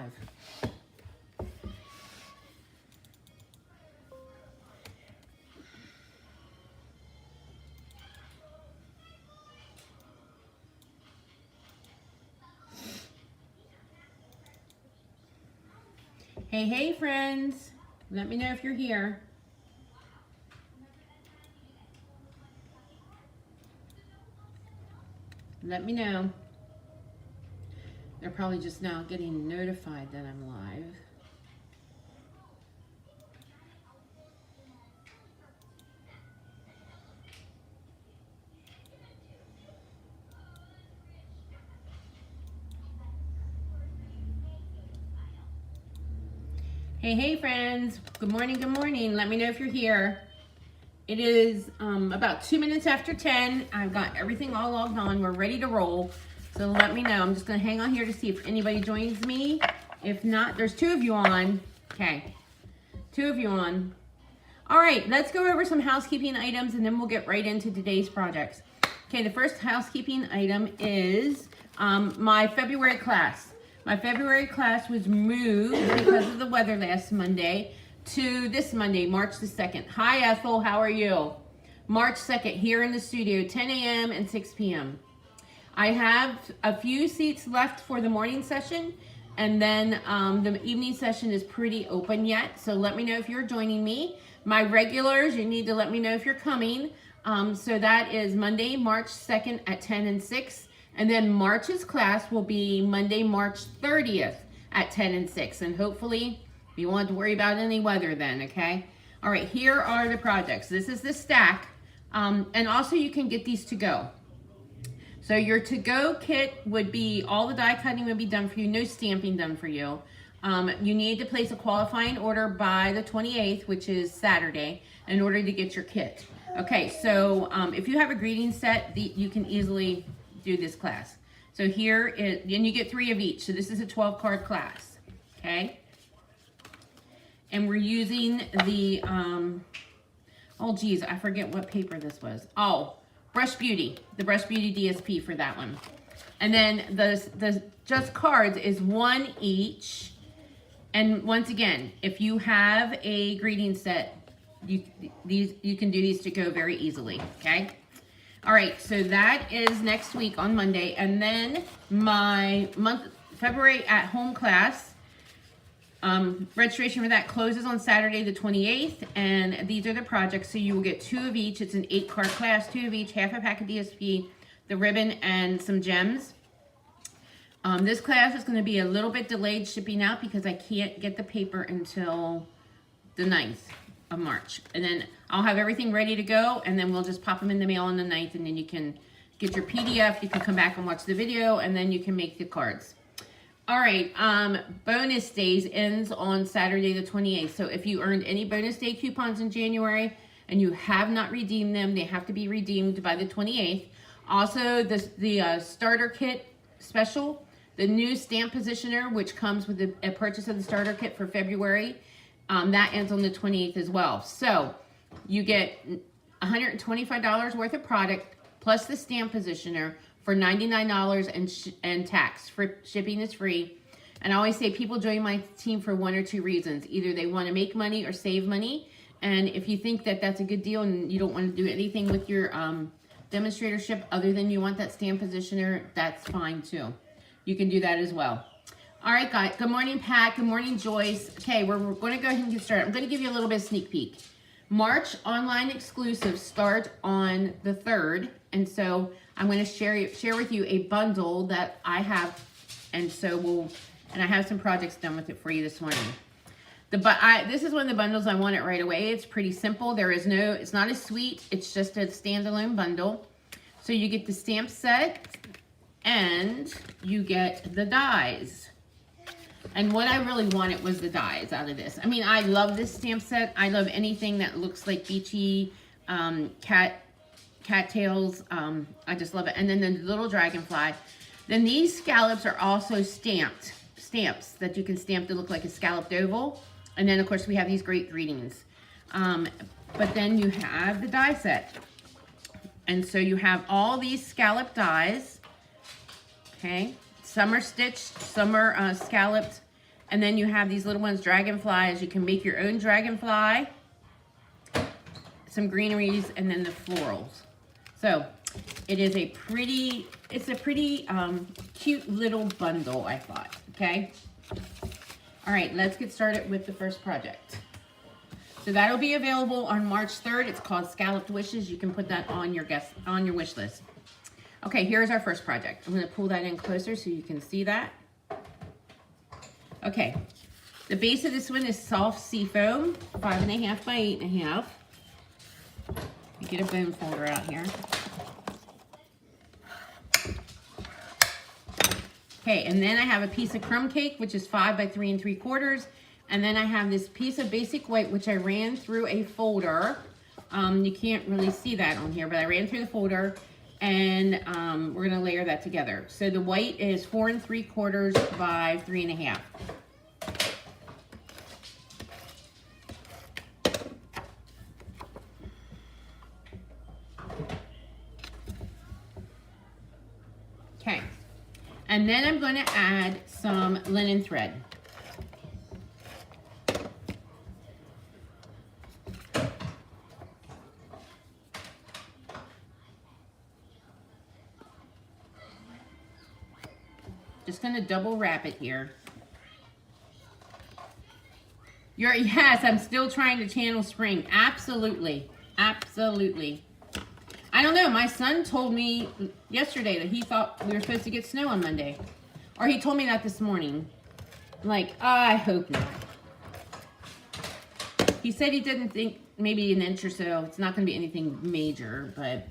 live. Hey, hey friends, let me know if you're here. Let me know. They're probably just now getting notified that I'm live. Hey, hey friends, good morning, good morning. Let me know if you're here. It is about 2 minutes after 10. I've got everything all logged on. We're ready to roll. So let me know. I'm just gonna hang on here to see if anybody joins me. If not, there's 2 of you on. Okay, 2 of you on. All right, let's go over some housekeeping items and then we'll get right into today's projects. Okay, the first housekeeping item is my February class. My February class was moved because of the weather last Monday to this Monday, March the 2nd. Hi Ethel, how are you? March 2nd, here in the studio, 10 a.m. and 6 p.m. I have a few seats left for the morning session, and then the evening session is pretty open yet, so let me know if you're joining me. My regulars, you need to let me know if you're coming. So that is Monday, March 2nd at 10 and 6. And then March's class will be Monday, March 30th at 10 and 6. And hopefully you won't have to worry about any weather then, okay? All right, here are the projects. This is the stack. And also you can get these to go. So your to-go kit would be, all the die cutting would be done for you, no stamping done for you. You need to place a qualifying order by the 28th, which is Saturday, in order to get your kit. Okay, so if you have a greeting set, you can easily do this class. So here is, and you get 3 of each. So this is a 12-card class, okay? And we're using the, oh geez, I forget what paper this was. Oh, Brush Beauty, the Brush Beauty DSP for that one. And then the just cards is 1 each. And once again, if you have a greeting set, you can do these to go very easily, okay? All right, so that is next week on Monday. And then my February at home class, registration for that closes on Saturday the 28th. And these are the projects. So you will get 2 of each. It's an 8-card class, 2 of each, half a pack of DSP, the ribbon, and some gems. This class is going to be a little bit delayed shipping out because I can't get the paper until the 9th of March. And then I'll have everything ready to go, and then we'll just pop them in the mail on the 9th, and then you can get your PDF, you can come back and watch the video, and then you can make the cards. All right, bonus days ends on Saturday the 28th. So if you earned any bonus day coupons in January and you have not redeemed them, they have to be redeemed by the 28th. Also, the starter kit special, the new stamp positioner, which comes with a purchase of the starter kit for February, that ends on the 28th as well. So you get $125 worth of product plus the stamp positioner for $99 and tax. For shipping is free. And I always say people join my team for 1 or 2 reasons. Either they want to make money or save money. And if you think that that's a good deal and you don't want to do anything with your demonstratorship other than you want that stamp positioner, that's fine too. You can do that as well. All right, guys. Good morning, Pat. Good morning, Joyce. Okay, we're going to go ahead and get started. I'm going to give you a little bit of sneak peek. March online exclusives start on the 3rd, and so I'm going to share with you a bundle that I have, and so I have some projects done with it for you this morning. This is one of the bundles I want it right away. It's pretty simple. It's not a suite. It's just a standalone bundle. So you get the stamp set, and you get the dies. And what I really wanted was the dies out of this. I mean, I love this stamp set. I love anything that looks like beachy, cattails. I just love it. And then the little dragonfly. Then these scallops are also stamps that you can stamp to look like a scalloped oval. And then, of course, we have these great greetings. But then you have the die set. And so you have all these scalloped dies. Okay. Some are stitched, some are scalloped. And then you have these little ones, dragonflies. You can make your own dragonfly, some greeneries, and then the florals. So it is a pretty, cute little bundle, I thought, okay? All right, let's get started with the first project. So that'll be available on March 3rd. It's called Scalloped Wishes. You can put that on your wish list. Okay, here's our first project. I'm gonna pull that in closer so you can see that. Okay, the base of this one is soft sea foam, 5.5 by 8.5. Get a bone folder out here. Okay, and then I have a piece of crumb cake, which is 5 by 3 3/4. And then I have this piece of basic white, which I ran through a folder. You can't really see that on here, but I ran through the folder, and we're gonna layer that together. So the white is 4 3/4 by 3.5. Okay, and then I'm going to add some linen thread. Just going to double wrap it here. Yes, I'm still trying to channel spring. Absolutely, absolutely. I don't know, my son told me yesterday that he thought we were supposed to get snow on Monday. Or he told me that this morning. Like, I hope not. He said he didn't think maybe an inch or so. It's not going to be anything major, but...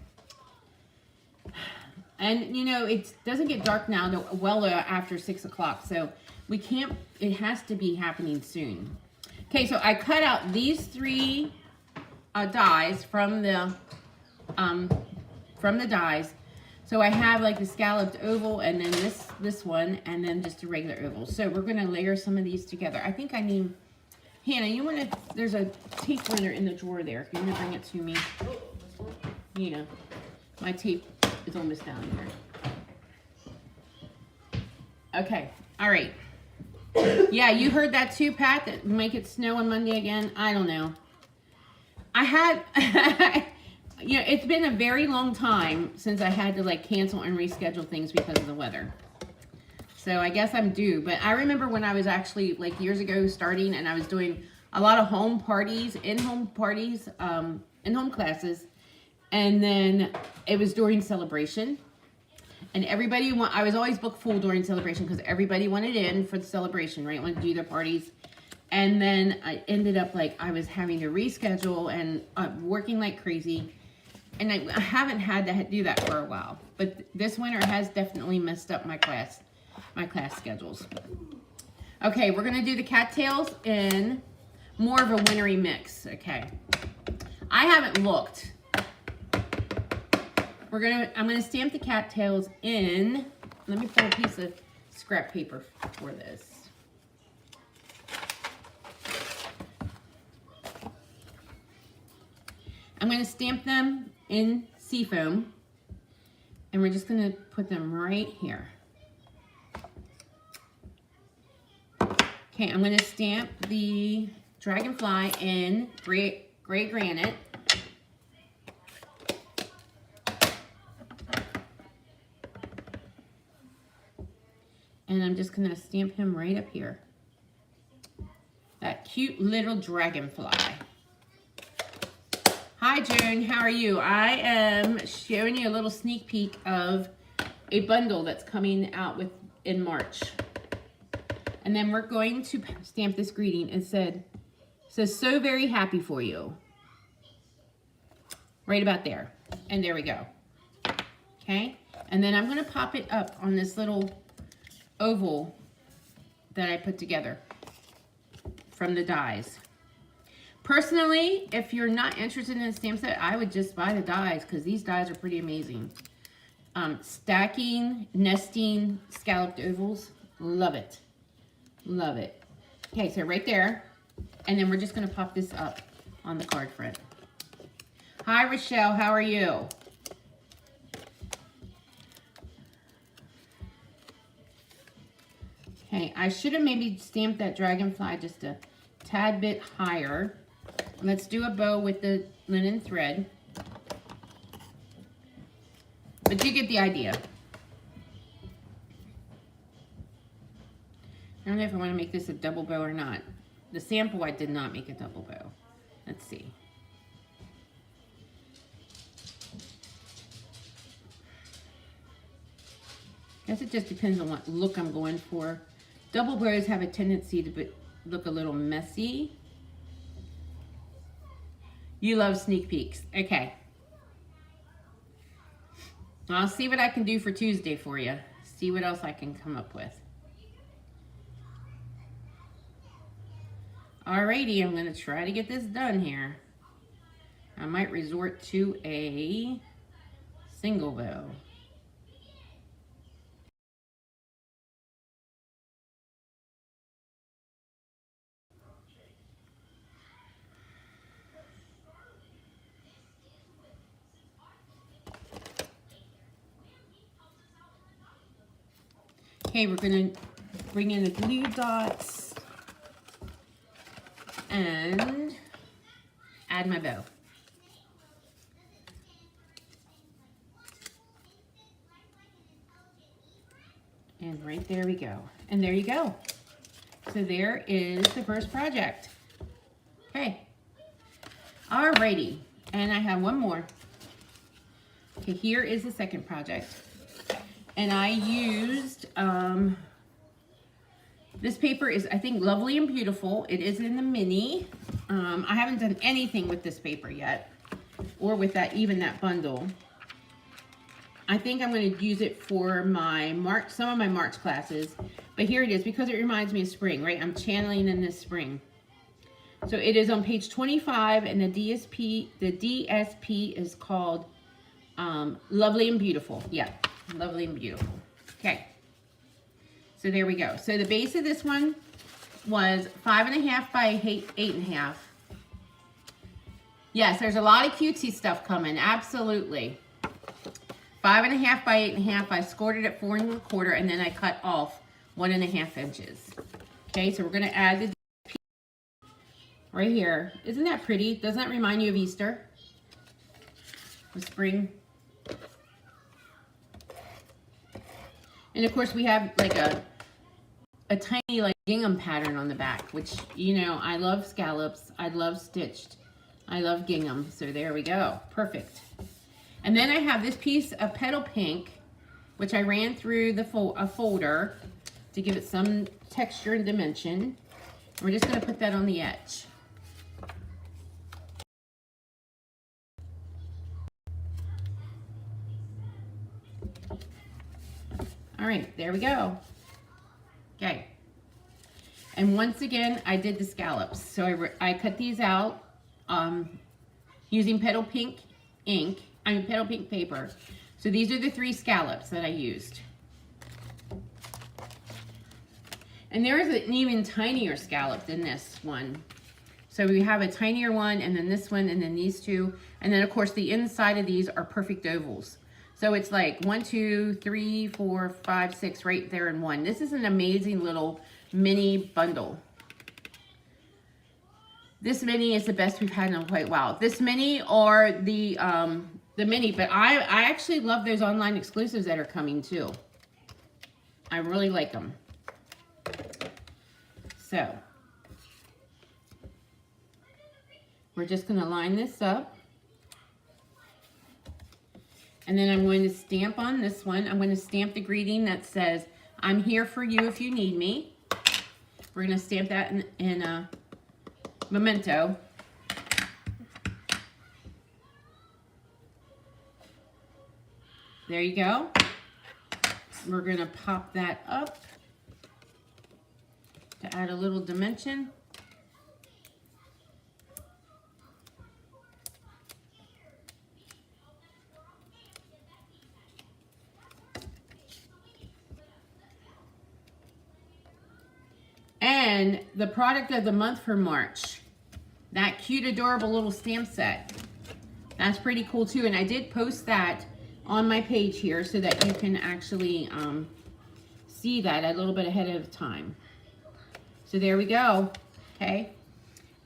And, you know, it doesn't get dark now, well after 6 o'clock. So we can't, it has to be happening soon. Okay, so I cut out these 3 dies from the dies. So I have like the scalloped oval, and then this one, and then just a regular oval. So we're gonna layer some of these together. I think I need, Hannah, you wanna, there's a tape runner in the drawer there. If you wanna bring it to me. You know, my tape is almost down here. Okay, all right. Yeah, you heard that too, Pat, that make it snow on Monday again? I don't know. I had, you know, it's been a very long time since I had to like cancel and reschedule things because of the weather. So I guess I'm due. But I remember when I was actually like years ago starting, and I was doing a lot of home parties, in-home parties, in-home classes. And then it was during celebration. And everybody, I was always booked full during celebration because everybody wanted in for the celebration, right? Wanted to do their parties. And then I ended up like I was having to reschedule and working like crazy. And I haven't had to do that for a while. But this winter has definitely messed up my class schedules. Okay, we're going to do the cattails in more of a wintry mix. Okay. I haven't looked. I'm gonna stamp the cattails in. Let me pull a piece of scrap paper for this. I'm gonna stamp them in seafoam, and we're just gonna put them right here. Okay, I'm gonna stamp the dragonfly in gray granite. And I'm just gonna stamp him right up here. That cute little dragonfly. Hi June, how are you? I am showing you a little sneak peek of a bundle that's coming out in March. And then we're going to stamp this greeting. It says, so very happy for you. Right about there. And there we go. Okay? And then I'm gonna pop it up on this little oval that I put together from the dies. Personally, if you're not interested in a stamp set, I would just buy the dies because these dies are pretty amazing. Stacking, nesting, scalloped ovals, love it. Love it. Okay, so right there, and then we're just going to pop this up on the card front. Hi, Rochelle, how are you? Okay, Okay, I should have maybe stamped that dragonfly just a tad bit higher. Let's do a bow with the linen thread. But you get the idea. I don't know if I want to make this a double bow or not. The sample I did not make a double bow. Let's see. Guess it just depends on what look I'm going for. Double bows have a tendency to look a little messy. You love sneak peeks. Okay. I'll see what I can do for Tuesday for you. See what else I can come up with. Alrighty, I'm going to try to get this done here. I might resort to a single bow. Okay, we're going to bring in the glue dots and add my bow. And right there we go. And there you go. So there is the first project. Okay. Alrighty. And I have one more. Okay, here is the second project. And I used, this paper is, I think, Lovely and Beautiful. It is in the mini. I haven't done anything with this paper yet, or with that, even that bundle. I think I'm going to use it for my March, some of my March classes. But here it is, because it reminds me of spring, right? I'm channeling in this spring. So it is on page 25, and the DSP is called Lovely and Beautiful. Yeah, Lovely and Beautiful. Okay. So there we go. So the base of this one was 5.5 by 8.5. Yes, there's a lot of cutesy stuff coming. Absolutely. 5.5 by 8.5. I scored it at 4 1/4, and then I cut off 1.5 inches. Okay, so we're going to add the DSP right here. Isn't that pretty? Doesn't that remind you of Easter? The spring. And of course we have like a tiny like gingham pattern on the back, which, you know, I love scallops. I love stitched. I love gingham. So there we go. Perfect. And then I have this piece of petal pink, which I ran through the folder to give it some texture and dimension. And we're just going to put that on the edge. All right, there we go. Okay. And once again, I did the scallops. So I cut these out using petal pink petal pink paper. So these are the 3 scallops that I used. And there is an even tinier scallop than this one. So we have a tinier one, and then this one, and then these 2. And then of course the inside of these are perfect ovals. So it's like 1, 2, 3, 4, 5, 6 right there in one. This is an amazing little mini bundle. This mini is the best we've had in quite a while. This mini or the mini, but I actually love those online exclusives that are coming too. I really like them. So we're just going to line this up. And then I'm going to stamp on this one. I'm going to stamp the greeting that says, "I'm here for you if you need me." We're going to stamp that in a memento. There you go. We're going to pop that up to add a little dimension. And the product of the month for March, that cute, adorable little stamp set. That's pretty cool too. And I did post that on my page here so that you can actually see that a little bit ahead of time. So there we go, okay?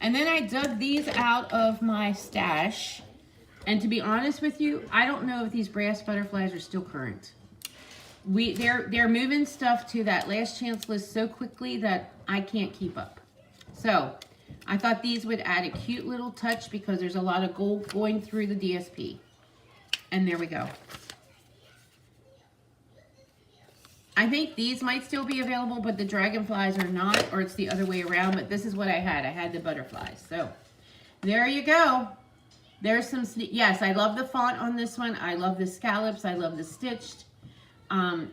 And then I dug these out of my stash. And to be honest with you, I don't know if these brass butterflies are still current. They're moving stuff to that last chance list so quickly that I can't keep up. So I thought these would add a cute little touch because there's a lot of gold going through the DSP. And there we go. I think these might still be available, but the dragonflies are not, or it's the other way around, but this is what I had. I had the butterflies. So there you go. There's some, yes, I love the font on this one. I love the scallops. I love the stitched.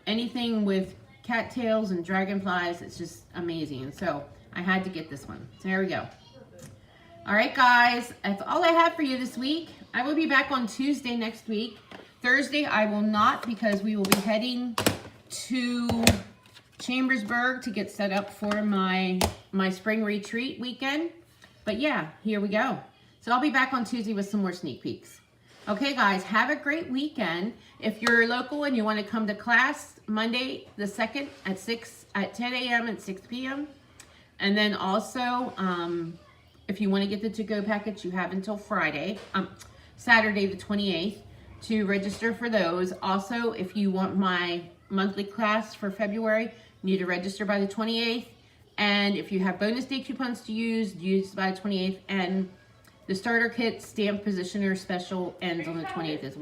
Anything with cattails and dragonflies, it's just amazing. So I had to get this one. So there we go. All right, guys, that's all I have for you this week. I will be back on Tuesday next week. Thursday, I will not, because we will be heading to Chambersburg to get set up for my spring retreat weekend. But yeah, here we go. So I'll be back on Tuesday with some more sneak peeks. Okay, guys, have a great weekend. If you're local and you want to come to class, Monday the 2nd at 10 a.m. and 6 p.m. And then also, if you want to get the to-go package, you have until Saturday the 28th to register for those. Also, if you want my monthly class for February, you need to register by the 28th. And if you have bonus day coupons to use by the 28th. And the starter kit stamp positioner special ends on the 28th as well.